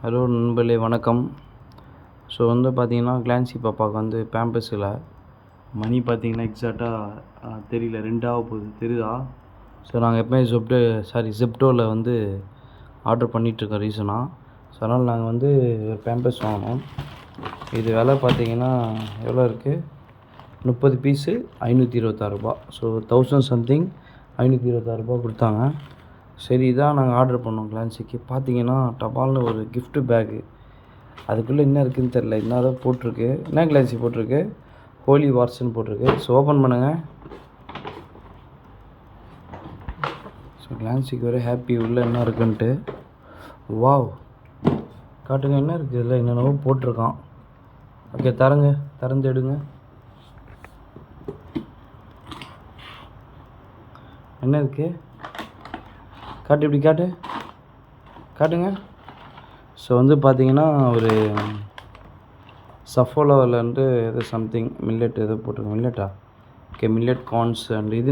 Hello நண்பர்களே, வணக்கம். So வந்து பார்த்தீங்கன்னா, கிளான்சி பாப்பாவுக்கு வந்து பேம்பர்ஸ் இல்லை. மணி பார்த்தீங்கன்னா எக்ஸாக்டாக தெரியல, 2 ஆக போகுது. தெரியுதா? ஸோ நாங்கள் எப்போயும் ஜெப்டோவில் வந்து ஆர்டர் பண்ணிகிட்ருக்கோம் ரீசனாக. ஸோ அதனால் நாங்கள் வந்து பேம்பர்ஸ் வாங்கினோம். இது விலை பார்த்தீங்கன்னா எவ்வளோ இருக்குது? 30 பீஸு 526 ரூபா. ஸோ 1000 சம்திங் 526 ரூபா கொடுத்தாங்க. சரி, இதான் நாங்கள் ஆர்டர் பண்ணோம் கிளான்சிக்கு. பார்த்தீங்கன்னா டபால்னு ஒரு கிஃப்ட் பேக்கு. அதுக்குள்ளே என்ன இருக்குதுன்னு தெரில. என்ன தான் போட்டிருக்கு? என்ன கிளான்சி போட்டிருக்கு? ஹோலி வார்ஸ்ன்னு போட்டிருக்கு. ஸோ ஓப்பன் பண்ணுங்கள். ஸோ கிளான்சிக்கு ஒரே ஹாப்பி உள்ளே என்ன இருக்குன்ட்டு. வாவ், காட்டுங்க என்ன இருக்குது இதில். என்னென்னவோ போட்டிருக்கான். ஓகே, திறந்து எடுங்க. என்ன இருக்குது? காட்டு, இப்படி காட்டுங்க. ஸோ வந்து பார்த்தீங்கன்னா ஒரு சஃபோலாவிலேருந்து ஏதோ சம்திங் மில்லட் ஏதோ போட்டிருக்கோம். மில்லட்டா? Okay, millet corns. அண்ட் இது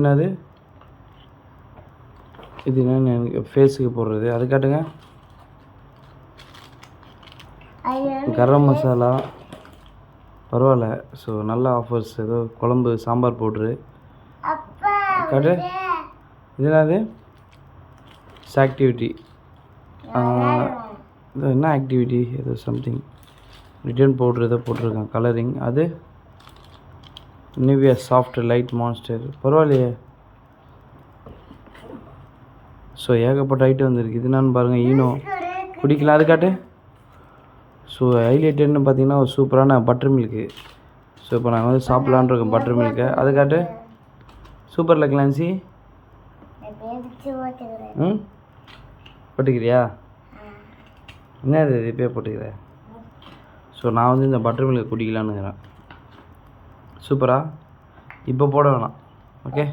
என்னன்னு எனக்கு ஃபேஸுக்கு போடுறது. அது காட்டுங்க. கரம் மசாலா பரவாயில்ல. ஸோ நல்ல ஆஃபர்ஸ். ஏதோ குழம்பு சாம்பார் பவுட்ரு காட்டு. இது என்னது? ஆக்டிவிட்டி. இது என்ன ஆக்டிவிட்டி? ஏதோ சம்திங் ரிட்டர்ன் பவுட்ரு ஏதோ போட்டிருக்காங்க. கலரிங். அது நிவியா சாஃப்ட் லைட் மான்ஸ்டர். பரவாயில்லையே. ஸோ ஏகப்பட்ட ஐட்டம் வந்துருக்கு. இது என்னன்னு பாருங்கள். ஈனோ குடிக்கலாம். அது காட்டு. ஸோ ஹைலைட் என்ன பார்த்தீங்கன்னா ஒரு சூப்பரான பட்டர் மில்க்கு. ஸோ இப்போ நாங்கள் வந்து சாப்பிட்லான் இருக்கோம் பட்டர் மில்க்கை. அது காட்டு. சூப்பரில் கிளான்சி. போட்டுக்கிறியா? என்ன இது இப்போயே போட்டுக்கிறேன். ஸோ நான் வந்து இந்த பட்டர் மில்க் குடிக்கலான்னுக்கிறேன். சூப்பரா? இப்போ போட வேணாம். ஓகே.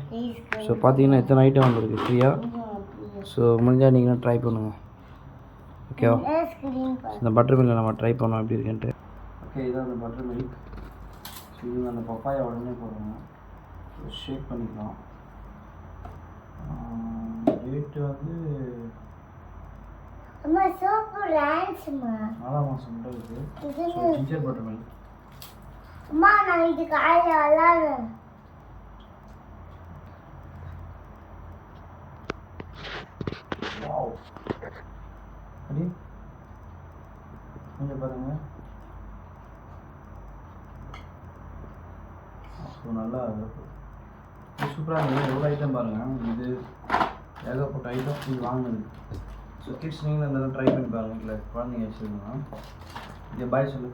ஸோ பார்த்தீங்கன்னா எத்தனை ஐட்டம் வந்துருக்கு ஃப்ரீயாக. ஸோ முடிஞ்சால் நீங்களும் ட்ரை பண்ணுங்கள். ஓகேவா? இந்த பட்டர் மில்க் நம்ம ட்ரை பண்ணோம் எப்படி இருக்குன்ட்டு. ஓகே, இதான் அந்த பட்டர் மில்க். ஸோ இது அந்த பப்பாயா உடனே போடுறோம். ஷேக் பண்ணிக்கலாம். ரேட்டு வந்து 4 மாதம் மட்டும் இருக்குது. Ginger butter milk. வாவ், அடி கொஞ்சம் பாருங்கள். ஸோ நல்லா சூப்பராக இருக்குது. எவ்வளோ ஐட்டம் பாருங்கள். இது ஏகப்பட்ட ஐட்டம் இது வாங்கினது. ஸோ கிட்ஸ் நீங்களும் அந்த ட்ரை பண்ணி பாருங்கள். இல்லை குழந்தைங்க வச்சுருந்தோம்னா. இங்கே பாய் சொல்லு.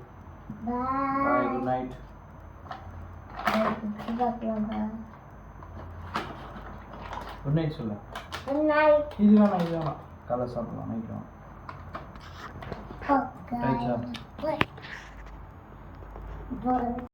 பாய், குட் நைட். குட் நைட் சொல்லு. இது வேணாம். காலை சாப்பிடலாம். நைட் வேணாம். Right sir.